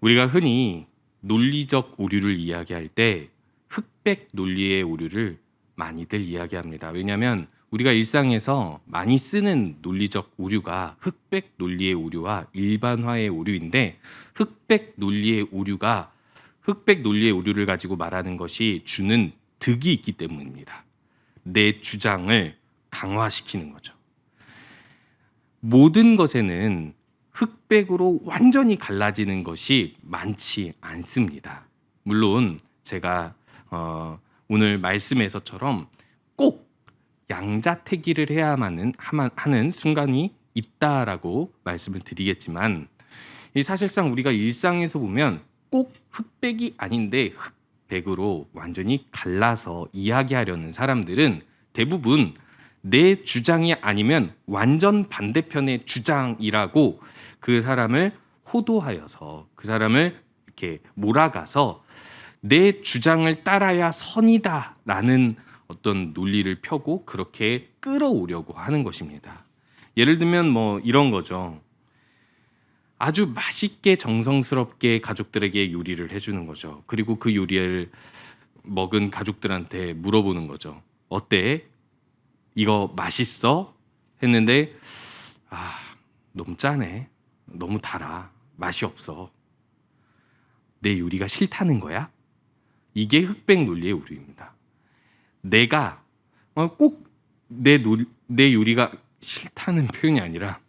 우리가 흔히 논리적 오류를 이야기할 때 흑백 논리의 오류를 많이들 이야기합니다. 왜냐하면 우리가 일상에서 많이 쓰는 논리적 오류가 흑백 논리의 오류와 일반화의 오류인데, 흑백 논리의 오류를 가지고 말하는 것이 주는 득이 있기 때문입니다. 내 주장을 강화시키는 거죠. 모든 것에는 흑백으로 완전히 갈라지는 것이 많지 않습니다. 물론 제가 오늘 말씀에서처럼 꼭 양자택일을 해야만 하는 순간이 있다라고 말씀을 드리겠지만, 사실상 우리가 일상에서 보면 꼭 흑백이 아닌데 흑백으로 완전히 갈라서 이야기하려는 사람들은 대부분 내 주장이 아니면 완전 반대편의 주장이라고 그 사람을 호도하여서, 그 사람을 이렇게 몰아가서 내 주장을 따라야 선이다라는 어떤 논리를 펴고 그렇게 끌어오려고 하는 것입니다. 예를 들면 뭐 이런 거죠. 아주 맛있게 정성스럽게 가족들에게 요리를 해주는 거죠. 그리고 그 요리를 먹은 가족들한테 물어보는 거죠. 어때? 이거 맛있어? 했는데 너무 짜네. 너무 달아. 맛이 없어. 내 요리가 싫다는 거야? 이게 흑백 논리의 오류입니다. 내가 꼭 내 요리가 싫다는 표현이 아니라,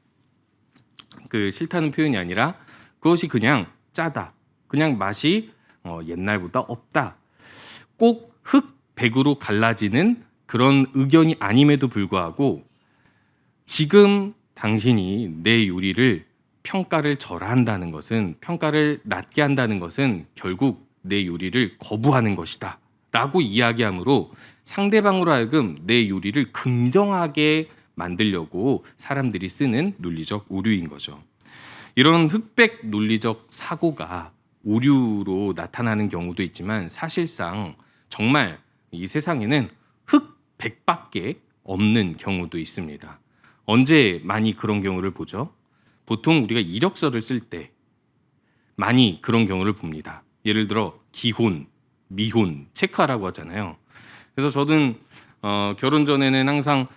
그것이 그냥 짜다. 그냥 맛이 옛날보다 없다. 꼭 흑백으로 갈라지는 그런 의견이 아님에도 불구하고 지금 당신이 내 요리를 평가를 절하한다는 것은, 평가를 낮게 한다는 것은 결국 내 요리를 거부하는 것이다 라고 이야기하므로 상대방으로 하여금 내 요리를 긍정하게 만들려고 사람들이 쓰는 논리적 오류인 거죠. 이런 흑백 논리적 사고가 오류로 나타나는 경우도 있지만, 사실상 정말 이 세상에는 흑백밖에 없는 경우도 있습니다. 언제 많이 그런 경우를 보죠? 보통 우리가 이력서를 쓸 때 많이 그런 경우를 봅니다. 예를 들어 기혼, 미혼 체크하라고 하잖아요. 그래서 저는 결혼 전에는 항상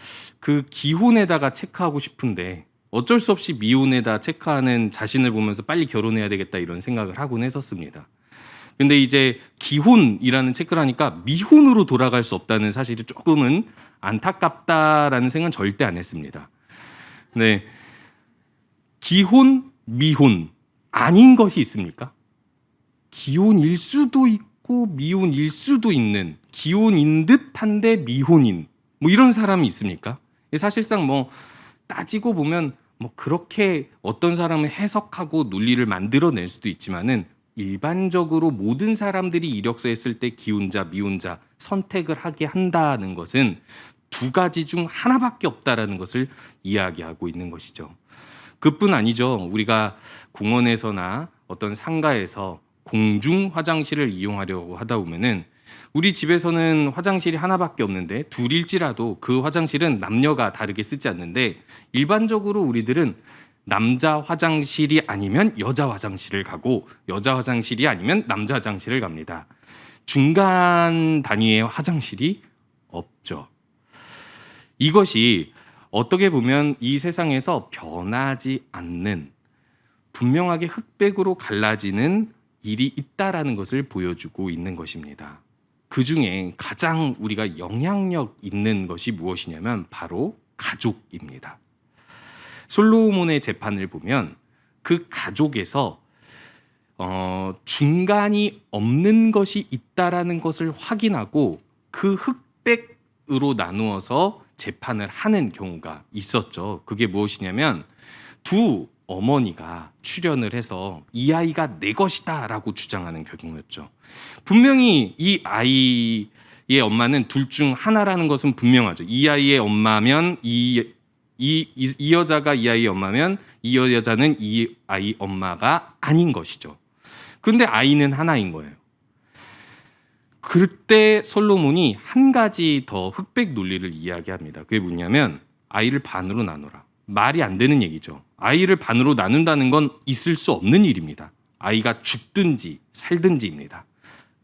그 기혼에다가 체크하고 싶은데 어쩔 수 없이 미혼에다 체크하는 자신을 보면서 빨리 결혼해야 되겠다 이런 생각을 하곤 했었습니다. 근데 이제 기혼이라는 체크를 하니까 미혼으로 돌아갈 수 없다는 사실이 조금은 안타깝다라는 생각은 절대 안 했습니다. 네, 기혼, 미혼 아닌 것이 있습니까? 기혼일 수도 있고 미혼일 수도 있는, 기혼인 듯한데 미혼인 뭐 이런 사람이 있습니까? 사실상 뭐 따지고 보면 뭐 그렇게 어떤 사람을 해석하고 논리를 만들어낼 수도 있지만은, 일반적으로 모든 사람들이 이력서에 쓸 때 기혼자, 미혼자 선택을 하게 한다는 것은 두 가지 중 하나밖에 없다라는 것을 이야기하고 있는 것이죠. 그뿐 아니죠. 우리가 공원에서나 어떤 상가에서 공중 화장실을 이용하려고 하다 보면은, 우리 집에서는 화장실이 하나밖에 없는데 둘일지라도 그 화장실은 남녀가 다르게 쓰지 않는데, 일반적으로 우리들은 남자 화장실이 아니면 여자 화장실을 가고 여자 화장실이 아니면 남자 화장실을 갑니다. 중간 단위의 화장실이 없죠. 이것이 어떻게 보면 이 세상에서 변하지 않는, 분명하게 흑백으로 갈라지는 일이 있다라는 것을 보여주고 있는 것입니다. 그 중에 가장 우리가 영향력 있는 것이 무엇이냐면 바로 가족입니다. 솔로몬의 재판을 보면 그 가족에서 중간이 없는 것이 있다라는 것을 확인하고 그 흑백으로 나누어서 재판을 하는 경우가 있었죠. 그게 무엇이냐면, 두 어머니가 출연을 해서 이 아이가 내 것이다 라고 주장하는 경우였죠. 분명히 이 아이의 엄마는 둘 중 하나라는 것은 분명하죠. 이 아이의 엄마면 이 여자가 이 아이의 엄마면 이 여자는 이 아이 엄마가 아닌 것이죠. 그런데 아이는 하나인 거예요. 그때 솔로몬이 한 가지 더 흑백 논리를 이야기합니다. 그게 뭐냐면, 아이를 반으로 나누라. 말이 안 되는 얘기죠. 아이를 반으로 나눈다는 건 있을 수 없는 일입니다. 아이가 죽든지 살든지입니다.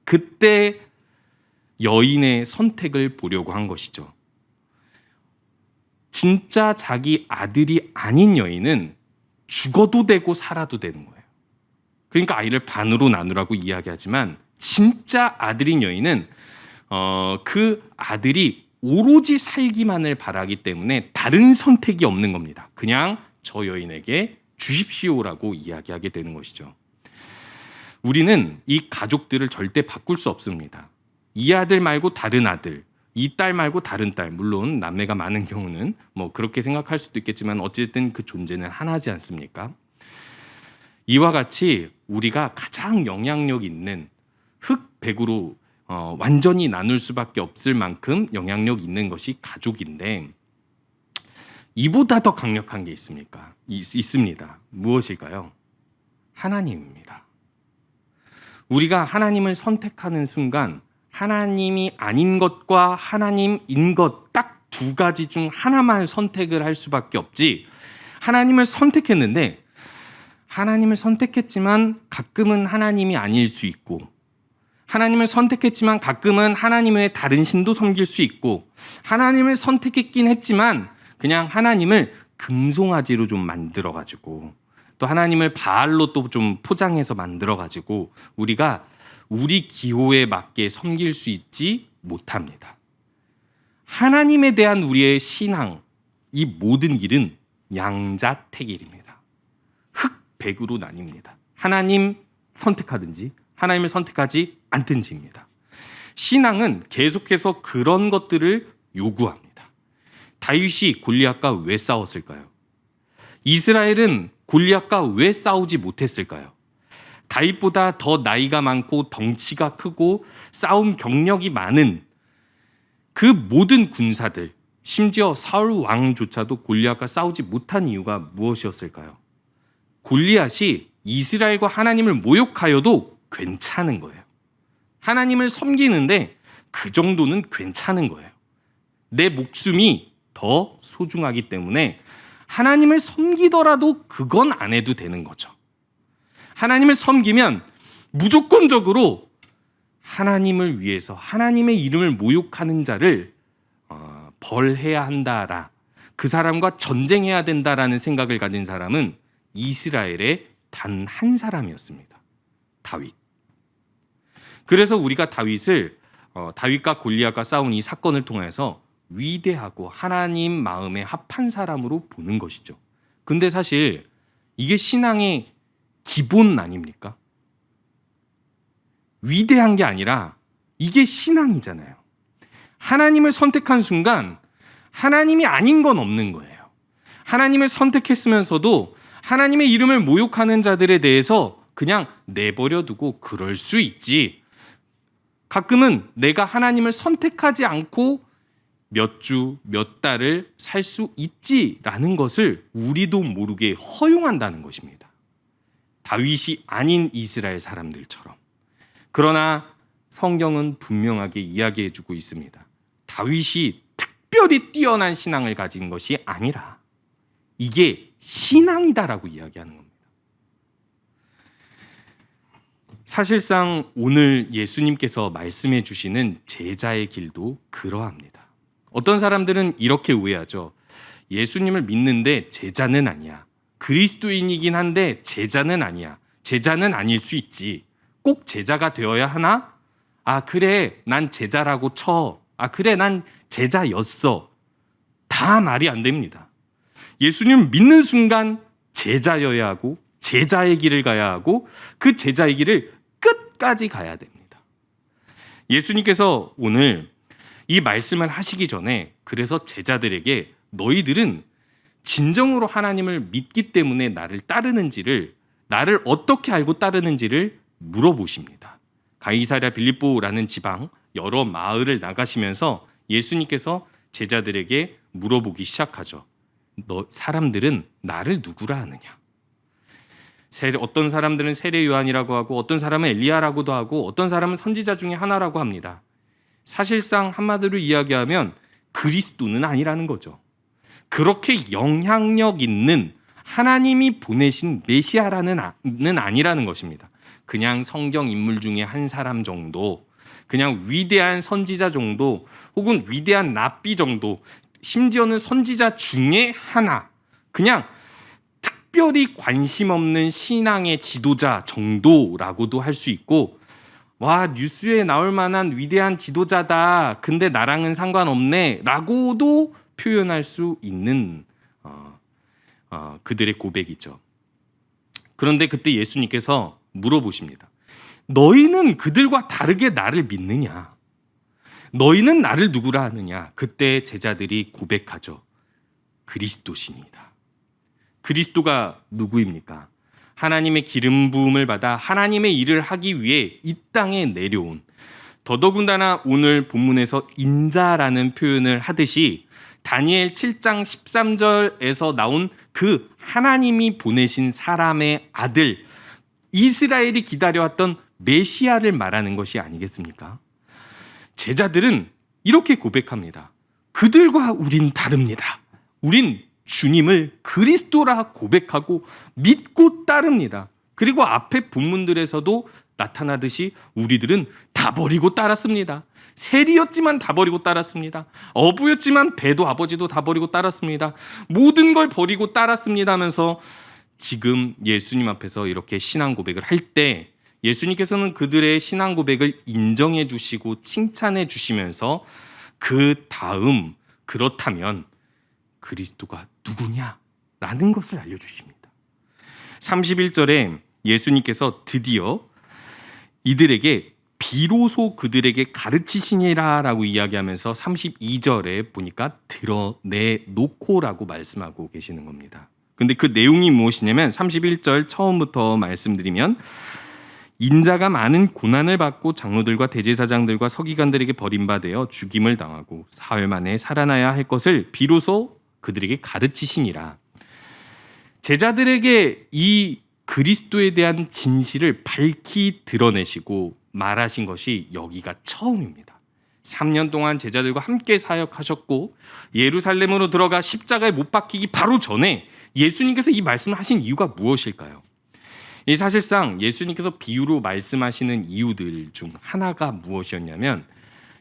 그때 여인의 선택을 보려고 한 것이죠. 진짜 자기 아들이 아닌 여인은 죽어도 되고 살아도 되는 거예요. 그러니까 아이를 반으로 나누라고 이야기하지만 진짜 아들인 여인은 그 아들이 오로지 살기만을 바라기 때문에 다른 선택이 없는 겁니다. 그냥 저 여인에게 주십시오라고 이야기하게 되는 것이죠. 우리는 이 가족들을 절대 바꿀 수 없습니다. 이 아들 말고 다른 아들, 이 딸 말고 다른 딸, 물론 남매가 많은 경우는 뭐 그렇게 생각할 수도 있겠지만 어쨌든 그 존재는 하나지 않습니까? 이와 같이 우리가 가장 영향력 있는 흑백으로 완전히 나눌 수밖에 없을 만큼 영향력 있는 것이 가족인데 이보다 더 강력한 게 있습니까? 있습니다. 무엇일까요? 하나님입니다. 우리가 하나님을 선택하는 순간 하나님이 아닌 것과 하나님인 것 딱 두 가지 중 하나만 선택을 할 수밖에 없지. 하나님을 선택했지만 가끔은 하나님이 아닐 수 있고 하나님을 선택했지만 가끔은 하나님 외에 다른 신도 섬길 수 있고 하나님을 선택했긴 했지만 그냥 하나님을 금송아지로 좀 만들어가지고 또 하나님을 바알로 또 좀 포장해서 만들어가지고 우리가 우리 기호에 맞게 섬길 수 있지 못합니다. 하나님에 대한 우리의 신앙, 이 모든 길은 양자택일입니다. 흑백으로 나뉩니다. 하나님 선택하든지 하나님을 선택하지 않든지입니다. 신앙은 계속해서 그런 것들을 요구합니다. 다윗이 골리앗과 왜 싸웠을까요? 이스라엘은 골리앗과 왜 싸우지 못했을까요? 다윗보다 더 나이가 많고 덩치가 크고 싸움 경력이 많은 그 모든 군사들, 심지어 사울 왕조차도 골리앗과 싸우지 못한 이유가 무엇이었을까요? 골리앗이 이스라엘과 하나님을 모욕하여도 괜찮은 거예요. 하나님을 섬기는데 그 정도는 괜찮은 거예요. 내 목숨이 더 소중하기 때문에 하나님을 섬기더라도 그건 안 해도 되는 거죠. 하나님을 섬기면 무조건적으로 하나님을 위해서 하나님의 이름을 모욕하는 자를 벌해야 한다라, 그 사람과 전쟁해야 된다라는 생각을 가진 사람은 이스라엘의 단 한 사람이었습니다. 다윗. 그래서 우리가 다윗과 골리앗과 싸운 이 사건을 통해서 위대하고 하나님 마음에 합한 사람으로 보는 것이죠. 근데 사실 이게 신앙의 기본 아닙니까? 위대한 게 아니라 이게 신앙이잖아요. 하나님을 선택한 순간 하나님이 아닌 건 없는 거예요. 하나님을 선택했으면서도 하나님의 이름을 모욕하는 자들에 대해서 그냥 내버려 두고 그럴 수 있지. 가끔은 내가 하나님을 선택하지 않고 몇 주, 몇 달을 살 수 있지라는 것을 우리도 모르게 허용한다는 것입니다. 다윗이 아닌 이스라엘 사람들처럼. 그러나 성경은 분명하게 이야기해주고 있습니다. 다윗이 특별히 뛰어난 신앙을 가진 것이 아니라 이게 신앙이다라고 이야기하는 겁니다. 사실상 오늘 예수님께서 말씀해 주시는 제자의 길도 그러합니다. 어떤 사람들은 이렇게 오해하죠. 예수님을 믿는데 제자는 아니야. 그리스도인이긴 한데 제자는 아니야. 제자는 아닐 수 있지. 꼭 제자가 되어야 하나? 아, 그래, 난 제자라고 쳐. 아, 그래, 난 제자였어. 다 말이 안 됩니다. 예수님 믿는 순간 제자여야 하고 제자의 길을 가야 하고 그 제자의 길을 끝까지 가야 됩니다. 예수님께서 오늘 이 말씀을 하시기 전에 그래서 제자들에게 너희들은 진정으로 하나님을 믿기 때문에 나를 따르는지를, 나를 어떻게 알고 따르는지를 물어보십니다. 가이사랴 빌립보라는 지방 여러 마을을 나가시면서 예수님께서 제자들에게 물어보기 시작하죠. 너 사람들은 나를 누구라 하느냐? 어떤 사람들은 세례 요한이라고 하고 어떤 사람은 엘리야라고도 하고 어떤 사람은 선지자 중에 하나라고 합니다. 사실상 한마디로 이야기하면 그리스도는 아니라는 거죠. 그렇게 영향력 있는 하나님이 보내신 메시아라는 아니라는 것입니다. 그냥 성경 인물 중에 한 사람 정도, 그냥 위대한 선지자 정도, 혹은 위대한 랍비 정도, 심지어는 선지자 중에 하나, 그냥 특별히 관심 없는 신앙의 지도자 정도라고도 할 수 있고, 와, 뉴스에 나올 만한 위대한 지도자다, 근데 나랑은 상관없네 라고도 표현할 수 있는 그들의 고백이죠. 그런데 그때 예수님께서 물어보십니다. 너희는 그들과 다르게 나를 믿느냐? 너희는 나를 누구라 하느냐? 그때 제자들이 고백하죠. 그리스도시니이다. 그리스도가 누구입니까? 하나님의 기름 부음을 받아 하나님의 일을 하기 위해 이 땅에 내려온, 더더군다나 오늘 본문에서 인자라는 표현을 하듯이 다니엘 7장 13절에서 나온 그 하나님이 보내신 사람의 아들, 이스라엘이 기다려왔던 메시아를 말하는 것이 아니겠습니까? 제자들은 이렇게 고백합니다. 그들과 우린 다릅니다. 우린 주님을 그리스도라 고백하고 믿고 따릅니다. 그리고 앞에 본문들에서도 나타나듯이 우리들은 다 버리고 따랐습니다. 세리였지만 다 버리고 따랐습니다. 어부였지만 배도 아버지도 다 버리고 따랐습니다. 모든 걸 버리고 따랐습니다 하면서 지금 예수님 앞에서 이렇게 신앙 고백을 할 때 예수님께서는 그들의 신앙 고백을 인정해 주시고 칭찬해 주시면서 그 다음 그렇다면 그리스도가 누구냐라는 것을 알려주십니다. 31절에 예수님께서 드디어 이들에게 비로소 그들에게 가르치시니라라고 이야기하면서 32절에 보니까 드러내놓고라고 말씀하고 계시는 겁니다. 근데 그 내용이 무엇이냐면 31절 처음부터 말씀드리면 인자가 많은 고난을 받고 장로들과 대제사장들과 서기관들에게 버림받아 죽임을 당하고 사흘 만에 살아나야 할 것을 비로소 그들에게 가르치시니라. 제자들에게 이 그리스도에 대한 진실을 밝히 드러내시고 말하신 것이 여기가 처음입니다. 3년 동안 제자들과 함께 사역하셨고 예루살렘으로 들어가 십자가에 못 박히기 바로 전에 예수님께서 이 말씀을 하신 이유가 무엇일까요? 이 사실상 예수님께서 비유로 말씀하시는 이유들 중 하나가 무엇이었냐면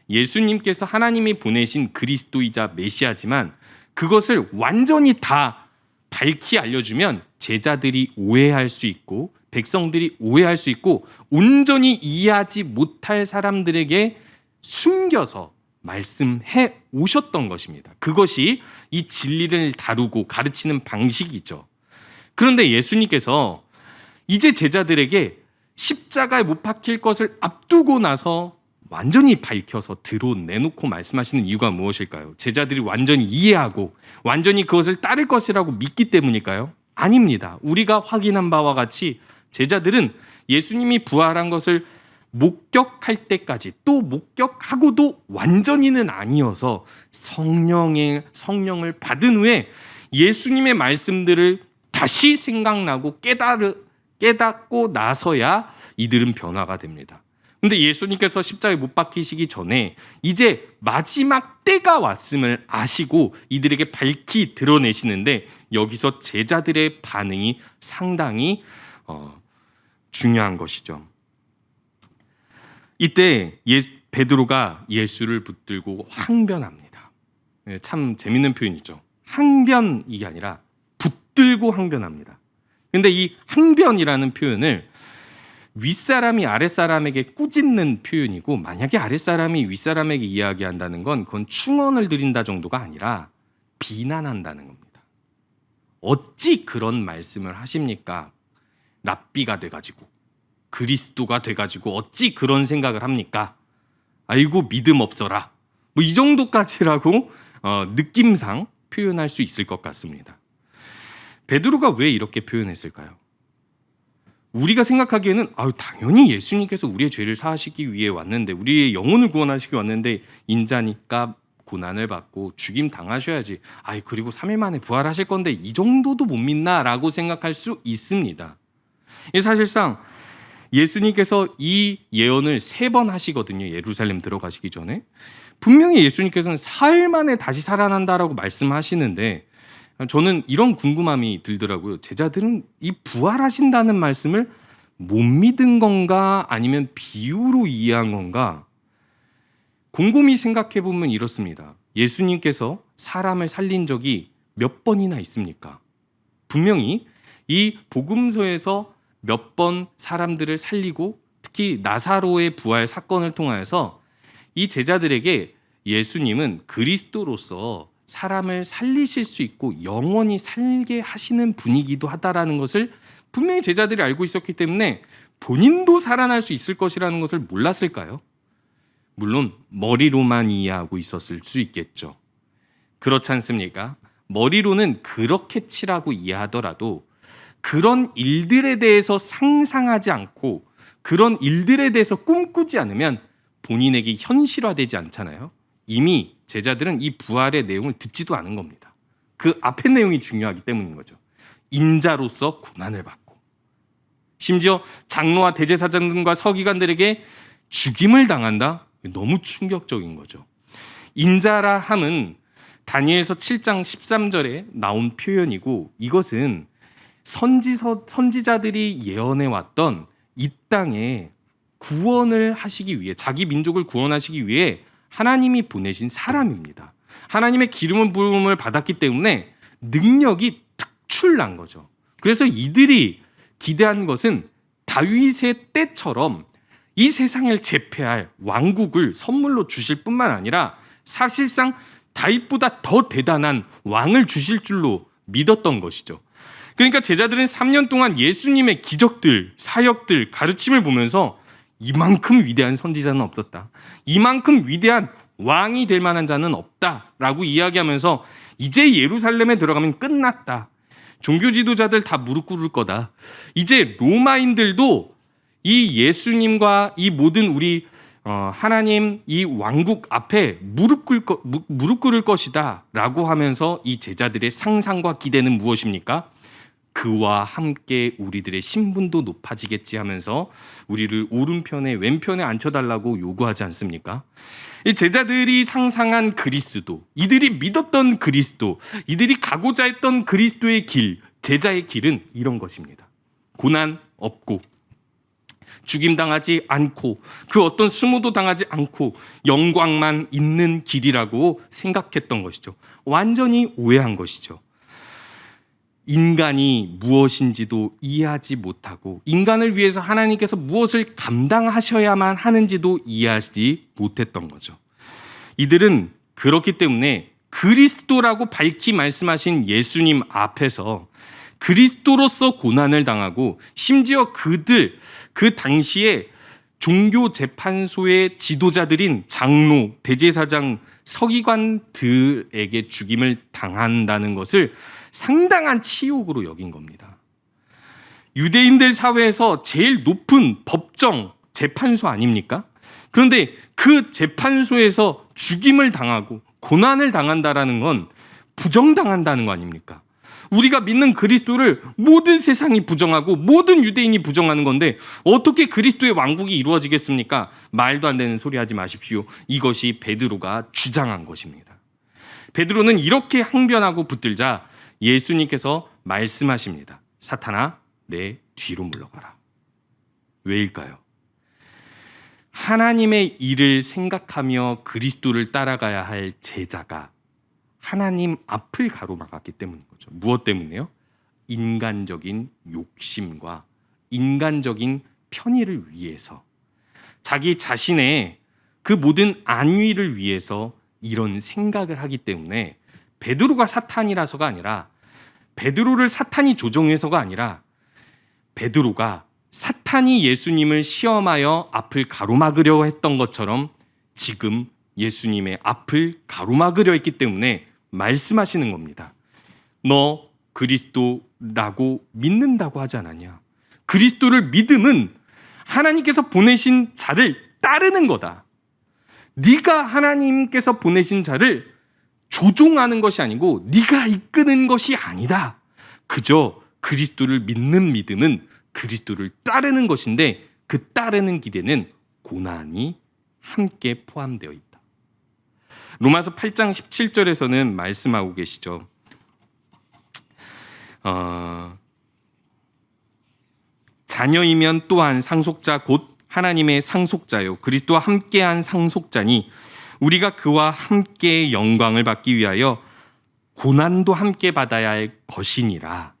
예수님께서 하나님이 보내신 그리스도이자 메시아지만 그것을 완전히 다 밝히 알려주면 제자들이 오해할 수 있고 백성들이 오해할 수 있고 온전히 이해하지 못할 사람들에게 숨겨서 말씀해 오셨던 것입니다. 그것이 이 진리를 다루고 가르치는 방식이죠. 그런데 예수님께서 이제 제자들에게 십자가에 못 박힐 것을 앞두고 나서 완전히 밝혀서 드러내놓고 말씀하시는 이유가 무엇일까요? 제자들이 완전히 이해하고 완전히 그것을 따를 것이라고 믿기 때문일까요? 아닙니다. 우리가 확인한 바와 같이 제자들은 예수님이 부활한 것을 목격할 때까지 또 목격하고도 완전히는 아니어서 성령을 받은 후에 예수님의 말씀들을 다시 생각나고 깨닫고 나서야 이들은 변화가 됩니다. 근데 예수님께서 십자가에 못 박히시기 전에 이제 마지막 때가 왔음을 아시고 이들에게 밝히 드러내시는데 여기서 제자들의 반응이 상당히 중요한 것이죠. 이때 베드로가 예수를 붙들고 항변합니다. 참 재밌는 표현이죠. 항변이 아니라 붙들고 항변합니다. 근데 이 항변이라는 표현을 윗사람이 아랫사람에게 꾸짖는 표현이고 만약에 아랫사람이 윗사람에게 이야기한다는 건 그건 충언을 드린다 정도가 아니라 비난한다는 겁니다. 어찌 그런 말씀을 하십니까? 랍비가 돼가지고 그리스도가 돼가지고 어찌 그런 생각을 합니까? 아이고 믿음 없어라. 뭐 이 정도까지라고 느낌상 표현할 수 있을 것 같습니다. 베드로가 왜 이렇게 표현했을까요? 우리가 생각하기에는 당연히 예수님께서 우리의 죄를 사하시기 위해 왔는데 우리의 영혼을 구원하시기 왔는데 인자니까 고난을 받고 죽임 당하셔야지. 그리고 3일 만에 부활하실 건데 이 정도도 못 믿나라고 생각할 수 있습니다. 사실상 예수님께서 이 예언을 3번 하시거든요. 예루살렘 들어가시기 전에. 분명히 예수님께서는 사흘 만에 다시 살아난다라고 말씀하시는데 저는 이런 궁금함이 들더라고요. 제자들은 이 부활하신다는 말씀을 못 믿은 건가 아니면 비유로 이해한 건가? 곰곰이 생각해 보면 이렇습니다. 예수님께서 사람을 살린 적이 몇 번이나 있습니까? 분명히 이 복음서에서 몇 번 사람들을 살리고 특히 나사로의 부활 사건을 통하여서 이 제자들에게 예수님은 그리스도로서 사람을 살리실 수 있고 영원히 살게 하시는 분이기도 하다라는 것을 분명히 제자들이 알고 있었기 때문에 본인도 살아날 수 있을 것이라는 것을 몰랐을까요? 물론 머리로만 이해하고 있었을 수 있겠죠. 그렇지 않습니까? 머리로는 그렇게 치라고 이해하더라도 그런 일들에 대해서 상상하지 않고 그런 일들에 대해서 꿈꾸지 않으면 본인에게 현실화되지 않잖아요. 이미 제자들은 이 부활의 내용을 듣지도 않은 겁니다. 그 앞의 내용이 중요하기 때문인 거죠. 인자로서 고난을 받고 심지어 장로와 대제사장들과 서기관들에게 죽임을 당한다? 너무 충격적인 거죠. 인자라 함은 다니엘서 7장 13절에 나온 표현이고 이것은 선지자들이 예언해 왔던 이 땅에 구원을 하시기 위해 자기 민족을 구원하시기 위해 하나님이 보내신 사람입니다. 하나님의 기름 부음을 받았기 때문에 능력이 특출난 거죠. 그래서 이들이 기대한 것은 다윗의 때처럼 이 세상을 제패할 왕국을 선물로 주실 뿐만 아니라 사실상 다윗보다 더 대단한 왕을 주실 줄로 믿었던 것이죠. 그러니까 제자들은 3년 동안 예수님의 기적들, 사역들, 가르침을 보면서 이만큼 위대한 선지자는 없었다. 이만큼 위대한 왕이 될 만한 자는 없다라고 이야기하면서 이제 예루살렘에 들어가면 끝났다. 종교 지도자들 다 무릎 꿇을 거다. 이제 로마인들도 이 예수님과 이 모든 우리 하나님 이 왕국 앞에 무릎 꿇을 것이다 라고 하면서 이 제자들의 상상과 기대는 무엇입니까? 그와 함께 우리들의 신분도 높아지겠지 하면서 우리를 오른편에 왼편에 앉혀달라고 요구하지 않습니까? 이 제자들이 상상한 그리스도, 이들이 믿었던 그리스도, 이들이 가고자 했던 그리스도의 길, 제자의 길은 이런 것입니다. 고난 없고 죽임당하지 않고 그 어떤 수모도 당하지 않고 영광만 있는 길이라고 생각했던 것이죠. 완전히 오해한 것이죠. 인간이 무엇인지도 이해하지 못하고 인간을 위해서 하나님께서 무엇을 감당하셔야만 하는지도 이해하지 못했던 거죠. 이들은 그렇기 때문에 그리스도라고 밝히 말씀하신 예수님 앞에서 그리스도로서 고난을 당하고 심지어 그들 그 당시에 종교재판소의 지도자들인 장로, 대제사장, 서기관들에게 죽임을 당한다는 것을 상당한 치욕으로 여긴 겁니다. 유대인들 사회에서 제일 높은 법정 재판소 아닙니까? 그런데 그 재판소에서 죽임을 당하고 고난을 당한다라는 건 부정당한다는 거 아닙니까? 우리가 믿는 그리스도를 모든 세상이 부정하고 모든 유대인이 부정하는 건데 어떻게 그리스도의 왕국이 이루어지겠습니까? 말도 안 되는 소리 하지 마십시오. 이것이 베드로가 주장한 것입니다. 베드로는 이렇게 항변하고 붙들자 예수님께서 말씀하십니다. 사탄아, 내 뒤로 물러가라. 왜일까요? 하나님의 일을 생각하며 그리스도를 따라가야 할 제자가 하나님 앞을 가로막았기 때문인 거죠. 무엇 때문에요? 인간적인 욕심과 인간적인 편의를 위해서 자기 자신의 그 모든 안위를 위해서 이런 생각을 하기 때문에 베드로가 사탄이라서가 아니라 베드로를 사탄이 조종해서가 아니라 베드로가 사탄이 예수님을 시험하여 앞을 가로막으려 했던 것처럼 지금 예수님의 앞을 가로막으려 했기 때문에 말씀하시는 겁니다. 너 그리스도라고 믿는다고 하지 않았냐? 그리스도를 믿음은 하나님께서 보내신 자를 따르는 거다. 네가 하나님께서 보내신 자를 조종하는 것이 아니고 네가 이끄는 것이 아니다. 그저 그리스도를 믿는 믿음은 그리스도를 따르는 것인데 그 따르는 길에는 고난이 함께 포함되어 있다. 로마서 8장 17절에서는 말씀하고 계시죠. 자녀이면 또한 상속자 곧 하나님의 상속자요 그리스도와 함께한 상속자니 우리가 그와 함께 영광을 받기 위하여 고난도 함께 받아야 할 것이니라.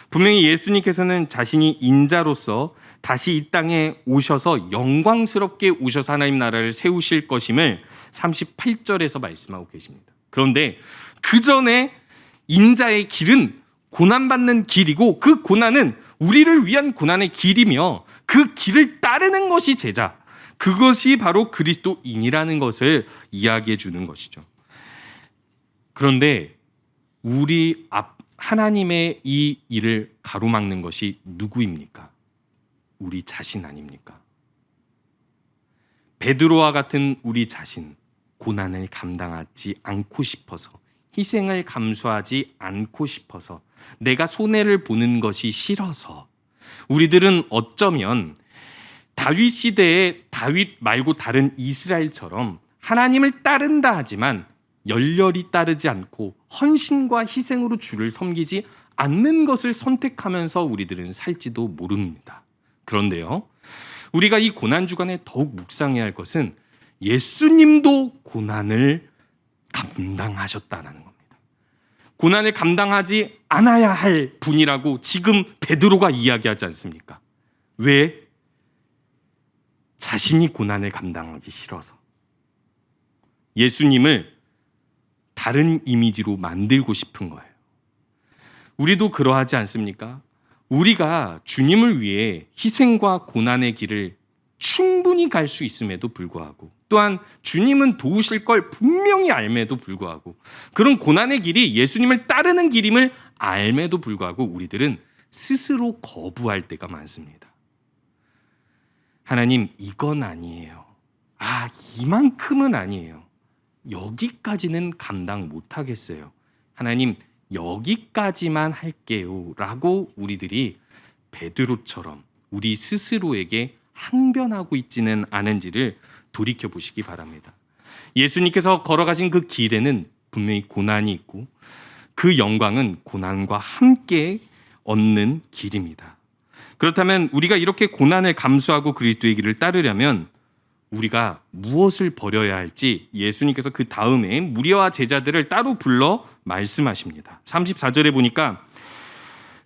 분명히 예수님께서는 자신이 인자로서 다시 이 땅에 오셔서 영광스럽게 오셔서 하나님 나라를 세우실 것임을 38절에서 말씀하고 계십니다. 그런데 그 전에 인자의 길은 고난받는 길이고 그 고난은 우리를 위한 고난의 길이며 그 길을 따르는 것이 제자, 그것이 바로 그리스도인이라는 것을 이야기해 주는 것이죠. 그런데 우리 하나님의 이 일을 가로막는 것이 누구입니까? 우리 자신 아닙니까? 베드로와 같은 우리 자신, 고난을 감당하지 않고 싶어서, 희생을 감수하지 않고 싶어서, 내가 손해를 보는 것이 싫어서 우리들은 어쩌면 다윗 시대의 다윗 말고 다른 이스라엘처럼 하나님을 따른다 하지만 열렬히 따르지 않고 헌신과 희생으로 주를 섬기지 않는 것을 선택하면서 우리들은 살지도 모릅니다. 그런데요, 우리가 이 고난 주간에 더욱 묵상해야 할 것은 예수님도 고난을 감당하셨다는 겁니다. 고난을 감당하지 않아야 할 분이라고 지금 베드로가 이야기하지 않습니까? 왜? 자신이 고난을 감당하기 싫어서. 예수님을 다른 이미지로 만들고 싶은 거예요. 우리도 그러하지 않습니까? 우리가 주님을 위해 희생과 고난의 길을 충분히 갈 수 있음에도 불구하고, 또한 주님은 도우실 걸 분명히 알매도 불구하고, 그런 고난의 길이 예수님을 따르는 길임을 알매도 불구하고 우리들은 스스로 거부할 때가 많습니다. 하나님, 이건 아니에요. 이만큼은 아니에요. 여기까지는 감당 못하겠어요. 하나님, 여기까지만 할게요 라고 우리들이 베드로처럼 우리 스스로에게 항변하고 있지는 않은지를 돌이켜 보시기 바랍니다. 예수님께서 걸어가신 그 길에는 분명히 고난이 있고 그 영광은 고난과 함께 얻는 길입니다. 그렇다면 우리가 이렇게 고난을 감수하고 그리스도의 길을 따르려면 우리가 무엇을 버려야 할지 예수님께서 그 다음에 무리와 제자들을 따로 불러 말씀하십니다. 34절에 보니까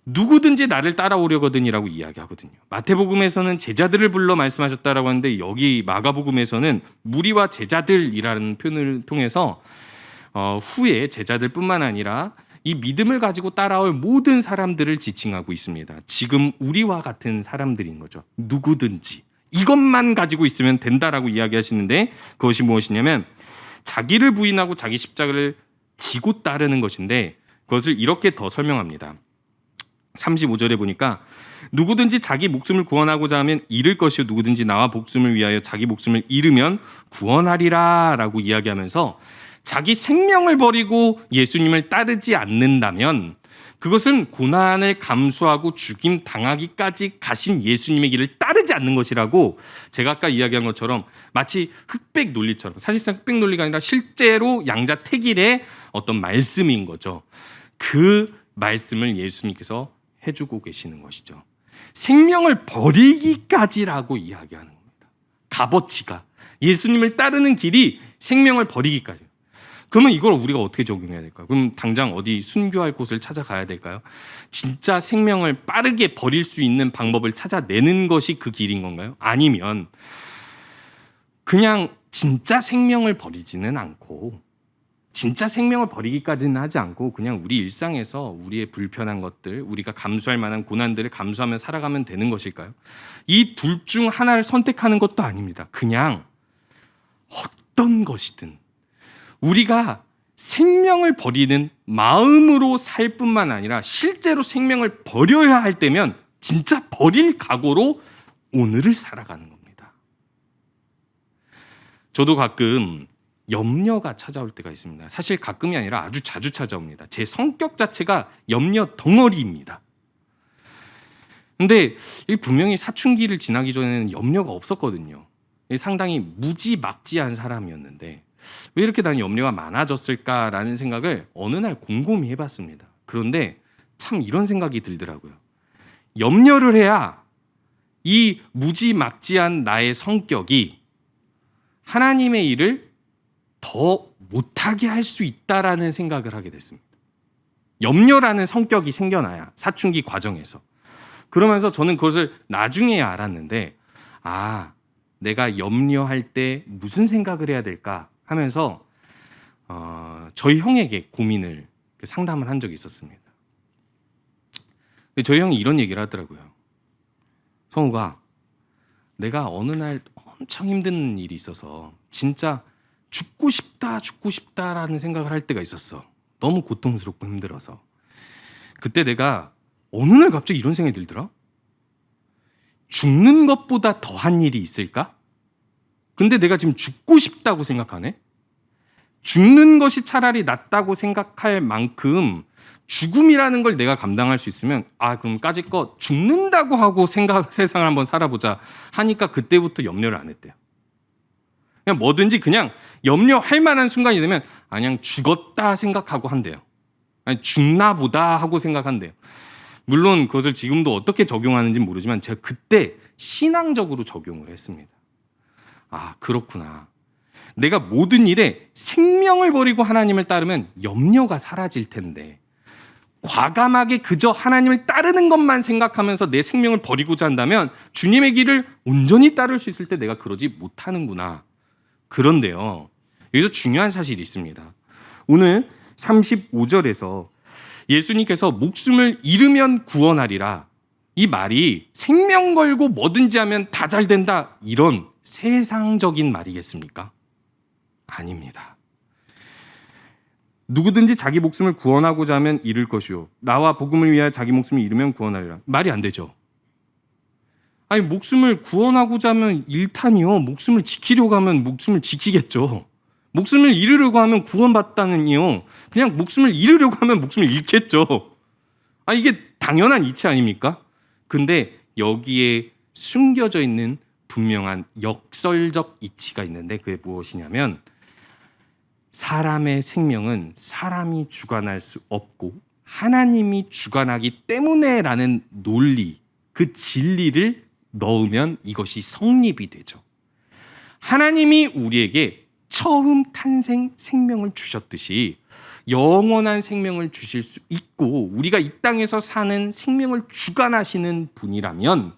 누구든지 나를 따라오려거든이라고 이야기하거든요. 마태복음에서는 제자들을 불러 말씀하셨다라고 하는데 여기 마가복음에서는 무리와 제자들이라는 표현을 통해서 후에 제자들뿐만 아니라 이 믿음을 가지고 따라올 모든 사람들을 지칭하고 있습니다. 지금 우리와 같은 사람들인 거죠. 누구든지 이것만 가지고 있으면 된다라고 이야기하시는데 그것이 무엇이냐면 자기를 부인하고 자기 십자가를 지고 따르는 것인데 그것을 이렇게 더 설명합니다. 35절에 보니까 누구든지 자기 목숨을 구원하고자 하면 잃을 것이요 누구든지 나와 목숨을 위하여 자기 목숨을 잃으면 구원하리라 라고 이야기하면서 자기 생명을 버리고 예수님을 따르지 않는다면 그것은 고난을 감수하고 죽임 당하기까지 가신 예수님의 길을 따르지 않는 것이라고 제가 아까 이야기한 것처럼 마치 흑백 논리처럼, 사실상 흑백 논리가 아니라 실제로 양자택일의 어떤 말씀인 거죠. 그 말씀을 예수님께서 해주고 계시는 것이죠. 생명을 버리기까지라고 이야기하는 겁니다. 값어치가 예수님을 따르는 길이 생명을 버리기까지. 그러면 이걸 우리가 어떻게 적용해야 될까요? 그럼 당장 어디 순교할 곳을 찾아가야 될까요? 진짜 생명을 빠르게 버릴 수 있는 방법을 찾아내는 것이 그 길인 건가요? 아니면 그냥 진짜 생명을 버리지는 않고, 진짜 생명을 버리기까지는 하지 않고 그냥 우리 일상에서 우리의 불편한 것들, 우리가 감수할 만한 고난들을 감수하며 살아가면 되는 것일까요? 이 둘 중 하나를 선택하는 것도 아닙니다. 그냥 어떤 것이든 우리가 생명을 버리는 마음으로 살 뿐만 아니라 실제로 생명을 버려야 할 때면 진짜 버릴 각오로 오늘을 살아가는 겁니다. 저도 가끔 염려가 찾아올 때가 있습니다. 사실 가끔이 아니라 아주 자주 찾아옵니다. 제 성격 자체가 염려 덩어리입니다. 근데 분명히 사춘기를 지나기 전에는 염려가 없었거든요. 상당히 무지막지한 사람이었는데 왜 이렇게 난 염려가 많아졌을까라는 생각을 어느 날 곰곰이 해봤습니다. 그런데 참 이런 생각이 들더라고요. 염려를 해야 이 무지막지한 나의 성격이 하나님의 일을 더 못하게 할 수 있다라는 생각을 하게 됐습니다. 염려라는 성격이 생겨나야 사춘기 과정에서. 그러면서 저는 그것을 나중에야 알았는데 내가 염려할 때 무슨 생각을 해야 될까 하면서 저희 형에게 고민을 상담을 한 적이 있었습니다. 저희 형이 이런 얘기를 하더라고요. 성우가 내가 어느 날 엄청 힘든 일이 있어서 진짜 죽고 싶다라는 생각을 할 때가 있었어. 너무 고통스럽고 힘들어서. 그때 내가 어느 날 갑자기 이런 생각이 들더라. 죽는 것보다 더한 일이 있을까? 근데 내가 지금 죽고 싶다고 생각하네? 죽는 것이 차라리 낫다고 생각할 만큼 죽음이라는 걸 내가 감당할 수 있으면 그럼 까짓것 죽는다고 하고 세상을 한번 살아보자 하니까 그때부터 염려를 안 했대요. 그냥 뭐든지 그냥 염려할 만한 순간이 되면 그냥 죽었다 생각하고 한대요. 아니, 죽나 보다 하고 생각한대요. 물론 그것을 지금도 어떻게 적용하는지 모르지만 제가 그때 신앙적으로 적용을 했습니다. 그렇구나. 내가 모든 일에 생명을 버리고 하나님을 따르면 염려가 사라질 텐데 과감하게 그저 하나님을 따르는 것만 생각하면서 내 생명을 버리고자 한다면 주님의 길을 온전히 따를 수 있을 때 내가 그러지 못하는구나. 그런데요, 여기서 중요한 사실이 있습니다. 오늘 35절에서 예수님께서 목숨을 잃으면 구원하리라, 이 말이 생명 걸고 뭐든지 하면 다 잘 된다 이런 세상적인 말이겠습니까? 아닙니다. 누구든지 자기 목숨을 구원하고자 하면 잃을 것이요 나와 복음을 위하여 자기 목숨을 잃으면 구원하리라. 말이 안 되죠. 아니, 목숨을 구원하고자 하면 잃다니요. 목숨을 지키려고 하면 목숨을 지키겠죠. 목숨을 잃으려고 하면 구원받다는요. 그냥 목숨을 잃으려고 하면 목숨을 잃겠죠. 이게 당연한 이치 아닙니까? 근데 여기에 숨겨져 있는 분명한 역설적 이치가 있는데 그게 무엇이냐면 사람의 생명은 사람이 주관할 수 없고 하나님이 주관하기 때문에라는 논리, 그 진리를 넣으면 이것이 성립이 되죠. 하나님이 우리에게 처음 탄생 생명을 주셨듯이 영원한 생명을 주실 수 있고 우리가 이 땅에서 사는 생명을 주관하시는 분이라면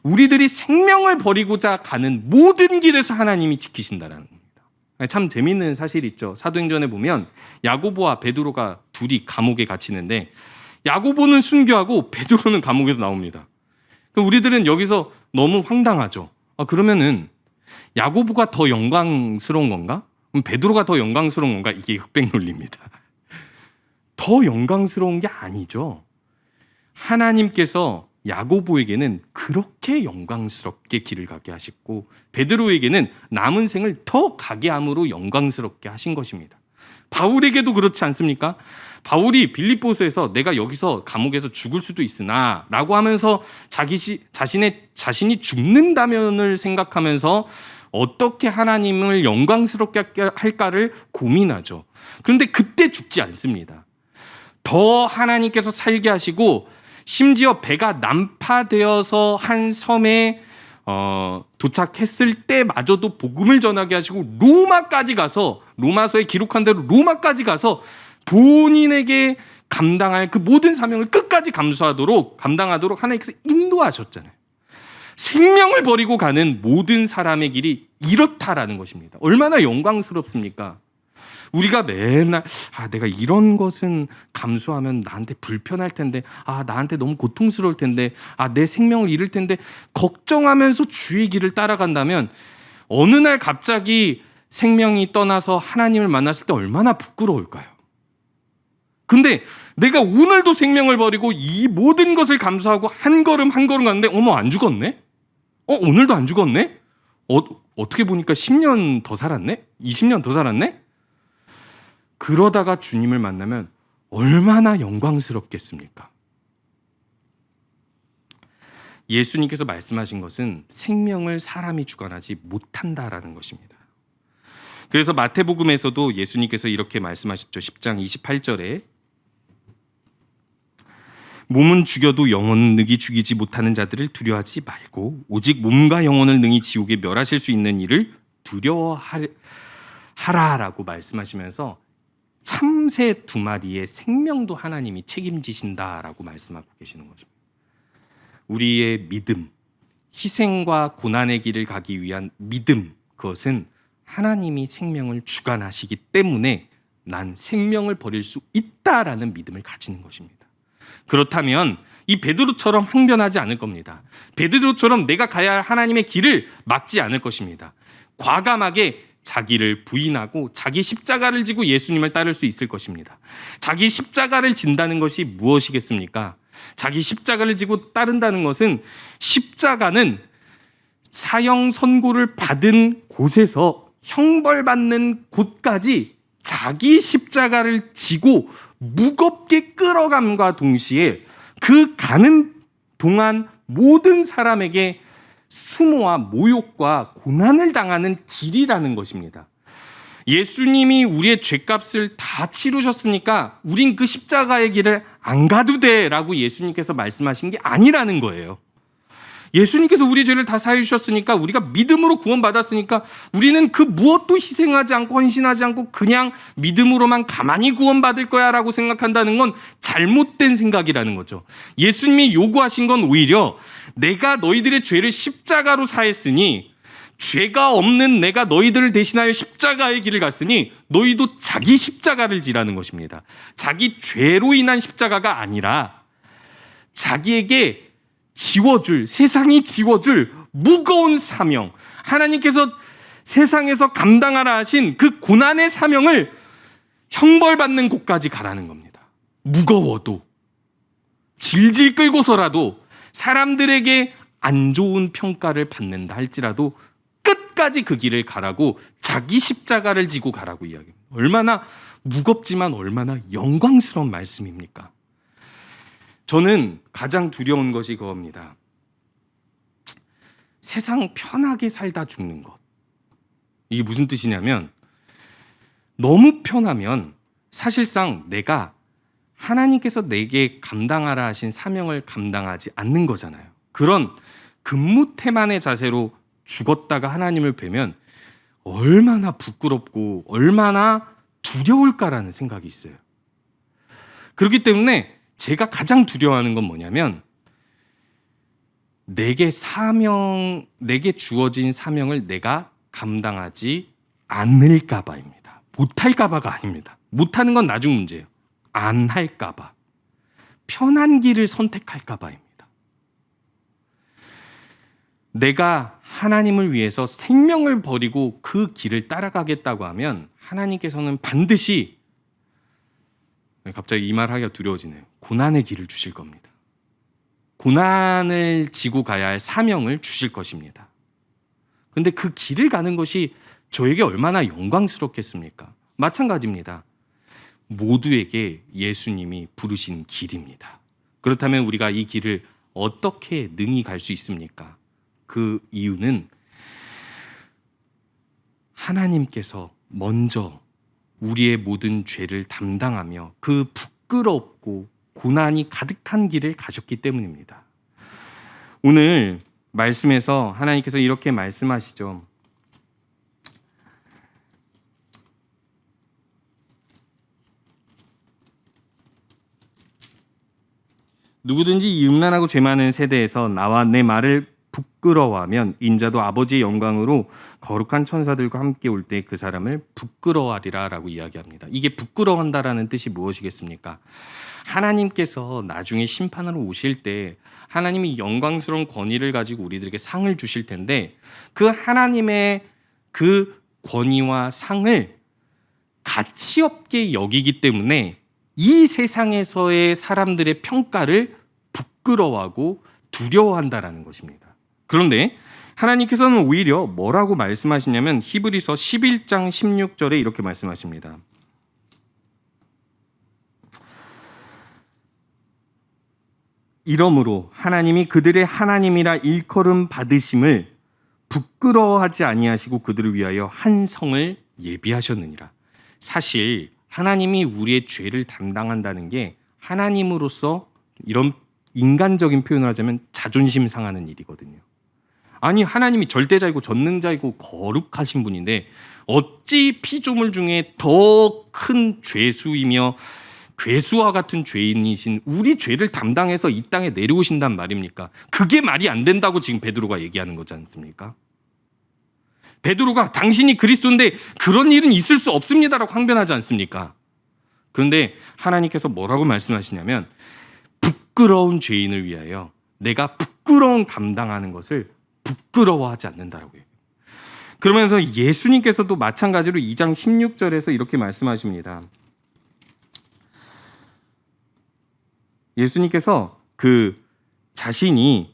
우리들이 생명을 버리고자 가는 모든 길에서 하나님이 지키신다는 겁니다. 참 재미있는 사실이 있죠. 사도행전에 보면 야고보와 베드로가 둘이 감옥에 갇히는데 야고보는 순교하고 베드로는 감옥에서 나옵니다. 우리들은 여기서 너무 황당하죠. 그러면은 야고보가 더 영광스러운 건가? 그럼 베드로가 더 영광스러운 건가? 이게 흑백 논리입니다. 더 영광스러운 게 아니죠. 하나님께서 야고보에게는 그렇게 영광스럽게 길을 가게 하셨고 베드로에게는 남은 생을 더 가게 함으로 영광스럽게 하신 것입니다. 바울에게도 그렇지 않습니까? 바울이 빌립보서에서 내가 여기서 감옥에서 죽을 수도 있으나 라고 하면서 자신이 죽는다면을 생각하면서 어떻게 하나님을 영광스럽게 할까를 고민하죠. 그런데 그때 죽지 않습니다. 더 하나님께서 살게 하시고 심지어 배가 난파되어서 한 섬에 도착했을 때마저도 복음을 전하게 하시고 로마까지 가서 로마서에 기록한 대로 로마까지 가서 본인에게 감당할 그 모든 사명을 끝까지 감당하도록 하나님께서 인도하셨잖아요. 생명을 버리고 가는 모든 사람의 길이 이렇다라는 것입니다. 얼마나 영광스럽습니까? 우리가 맨날 내가 이런 것은 감수하면 나한테 불편할 텐데 나한테 너무 고통스러울 텐데 내 생명을 잃을 텐데 걱정하면서 주의 길을 따라간다면 어느 날 갑자기 생명이 떠나서 하나님을 만났을 때 얼마나 부끄러울까요? 근데 내가 오늘도 생명을 버리고 이 모든 것을 감수하고 한 걸음 한 걸음 갔는데 어머 안 죽었네? 오늘도 안 죽었네? 어떻게 보니까 10년 더 살았네? 20년 더 살았네? 그러다가 주님을 만나면 얼마나 영광스럽겠습니까? 예수님께서 말씀하신 것은 생명을 사람이 주관하지 못한다라는 것입니다. 그래서 마태복음에서도 예수님께서 이렇게 말씀하셨죠. 10장 28절에 몸은 죽여도 영혼은 능히 죽이지 못하는 자들을 두려워하지 말고 오직 몸과 영혼을 능히 지옥에 멸하실 수 있는 일을 두려워하라라고 말씀하시면서 참새 2마리의 생명도 하나님이 책임지신다라고 말씀하고 계시는 것입니다. 우리의 믿음, 희생과 고난의 길을 가기 위한 믿음, 그것은 하나님이 생명을 주관하시기 때문에 난 생명을 버릴 수 있다라는 믿음을 가지는 것입니다. 그렇다면 이 베드로처럼 항변하지 않을 겁니다. 베드로처럼 내가 가야 할 하나님의 길을 막지 않을 것입니다. 과감하게 자기를 부인하고 자기 십자가를 지고 예수님을 따를 수 있을 것입니다. 자기 십자가를 진다는 것이 무엇이겠습니까? 자기 십자가를 지고 따른다는 것은 십자가는 사형 선고를 받은 곳에서 형벌받는 곳까지 자기 십자가를 지고 무겁게 끌어감과 동시에 그 가는 동안 모든 사람에게 수모와 모욕과 고난을 당하는 길이라는 것입니다. 예수님이 우리의 죄값을 다 치르셨으니까 우린 그 십자가의 길을 안 가도 돼라고 예수님께서 말씀하신 게 아니라는 거예요. 예수님께서 우리 죄를 다 사해 주셨으니까 우리가 믿음으로 구원받았으니까 우리는 그 무엇도 희생하지 않고 헌신하지 않고 그냥 믿음으로만 가만히 구원받을 거야 라고 생각한다는 건 잘못된 생각이라는 거죠. 예수님이 요구하신 건 오히려 내가 너희들의 죄를 십자가로 사했으니 죄가 없는 내가 너희들을 대신하여 십자가의 길을 갔으니 너희도 자기 십자가를 지라는 것입니다. 자기 죄로 인한 십자가가 아니라 자기에게 지워줄, 세상이 지워줄 무거운 사명, 하나님께서 세상에서 감당하라 하신 그 고난의 사명을 형벌받는 곳까지 가라는 겁니다. 무거워도 질질 끌고서라도 사람들에게 안 좋은 평가를 받는다 할지라도 끝까지 그 길을 가라고 자기 십자가를 지고 가라고 이야기합니다. 얼마나 무겁지만 얼마나 영광스러운 말씀입니까? 저는 가장 두려운 것이 그겁니다. 세상 편하게 살다 죽는 것. 이게 무슨 뜻이냐면 너무 편하면 사실상 내가 하나님께서 내게 감당하라 하신 사명을 감당하지 않는 거잖아요. 그런 근무태만의 자세로 죽었다가 하나님을 뵈면 얼마나 부끄럽고 얼마나 두려울까라는 생각이 있어요. 그렇기 때문에 제가 가장 두려워하는 건 뭐냐면 내게 주어진 사명을 내가 감당하지 않을까 봐입니다. 못할까 봐가 아닙니다. 못하는 건 나중 문제예요. 안 할까 봐. 편한 길을 선택할까 봐입니다. 내가 하나님을 위해서 생명을 버리고 그 길을 따라가겠다고 하면 하나님께서는 반드시, 갑자기 이 말 하기가 두려워지네요. 고난의 길을 주실 겁니다. 고난을 지고 가야 할 사명을 주실 것입니다. 근데 그 길을 가는 것이 저에게 얼마나 영광스럽겠습니까? 마찬가지입니다. 모두에게 예수님이 부르신 길입니다. 그렇다면 우리가 이 길을 어떻게 능히 갈 수 있습니까? 그 이유는 하나님께서 먼저 우리의 모든 죄를 담당하며 그 부끄럽고 고난이 가득한 길을 가셨기 때문입니다. 오늘 말씀에서 하나님께서 이렇게 말씀하시죠. 누구든지 이 음란하고 죄 많은 세대에서 나와 내 말을 부끄러워하면 인자도 아버지의 영광으로 거룩한 천사들과 함께 올 때 그 사람을 부끄러워하리라 라고 이야기합니다. 이게 부끄러워한다라는 뜻이 무엇이겠습니까? 하나님께서 나중에 심판하러 오실 때 하나님이 영광스러운 권위를 가지고 우리들에게 상을 주실 텐데 그 하나님의 그 권위와 상을 가치 없게 여기기 때문에 이 세상에서의 사람들의 평가를 부끄러워하고 두려워한다라는 것입니다. 그런데 하나님께서는 오히려 뭐라고 말씀하시냐면 히브리서 11장 16절에 이렇게 말씀하십니다. 이러므로 하나님이 그들의 하나님이라 일컬음 받으심을 부끄러워하지 아니하시고 그들을 위하여 한 성을 예비하셨느니라. 사실 하나님이 우리의 죄를 담당한다는 게 하나님으로서 이런 인간적인 표현을 하자면 자존심 상하는 일이거든요. 아니 하나님이 절대자이고 전능자이고 거룩하신 분인데 어찌 피조물 중에 더 큰 죄수이며 괴수와 같은 죄인이신 우리 죄를 담당해서 이 땅에 내려오신단 말입니까? 그게 말이 안 된다고 지금 베드로가 얘기하는 거지 않습니까? 베드로가 당신이 그리스도인데 그런 일은 있을 수 없습니다라고 항변하지 않습니까? 그런데 하나님께서 뭐라고 말씀하시냐면 부끄러운 죄인을 위하여 내가 부끄러움 감당하는 것을 부끄러워하지 않는다라고 해요. 그러면서 예수님께서도 마찬가지로 2장 16절에서 이렇게 말씀하십니다. 예수님께서 그 자신이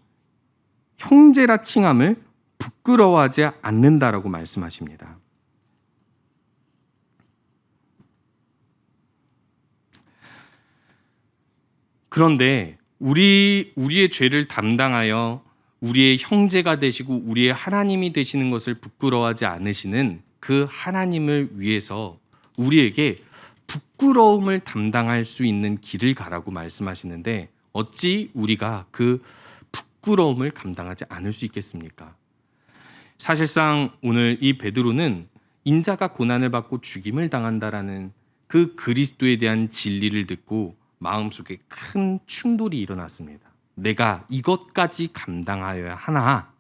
형제라 칭함을 부끄러워하지 않는다라고 말씀하십니다. 그런데 우리의 죄를 담당하여 우리의 형제가 되시고 우리의 하나님이 되시는 것을 부끄러워하지 않으시는 그 하나님을 위해서 우리에게 부끄러움을 담당할 수 있는 길을 가라고 말씀하시는데 어찌 우리가 그 부끄러움을 감당하지 않을 수 있겠습니까? 사실상 오늘 이 베드로는 인자가 고난을 받고 죽임을 당한다라는 그 그리스도에 대한 진리를 듣고 마음속에 큰 충돌이 일어났습니다. 내가 이것까지 감당하여야 하나?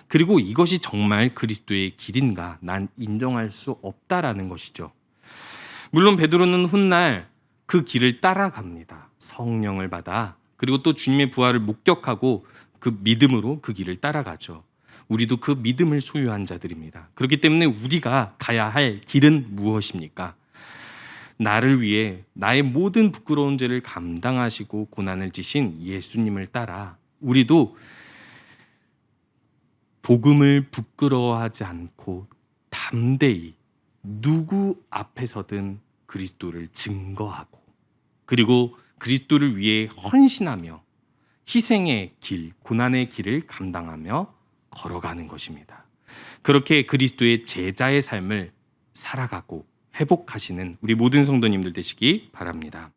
그리고 이것이 정말 그리스도의 길인가? 난 인정할 수 없다라는 것이죠. 물론 베드로는 훗날 그 길을 따라갑니다. 성령을 받아 그리고 또 주님의 부활을 목격하고 그 믿음으로 그 길을 따라가죠. 우리도 그 믿음을 소유한 자들입니다. 그렇기 때문에 우리가 가야 할 길은 무엇입니까? 나를 위해 나의 모든 부끄러운 죄를 감당하시고 고난을 지신 예수님을 따라 우리도 복음을 부끄러워하지 않고 담대히 누구 앞에서든 그리스도를 증거하고 그리고 그리스도를 위해 헌신하며 희생의 길, 고난의 길을 감당하며 걸어가는 것입니다. 그렇게 그리스도의 제자의 삶을 살아가고 회복하시는 우리 모든 성도님들 되시기 바랍니다.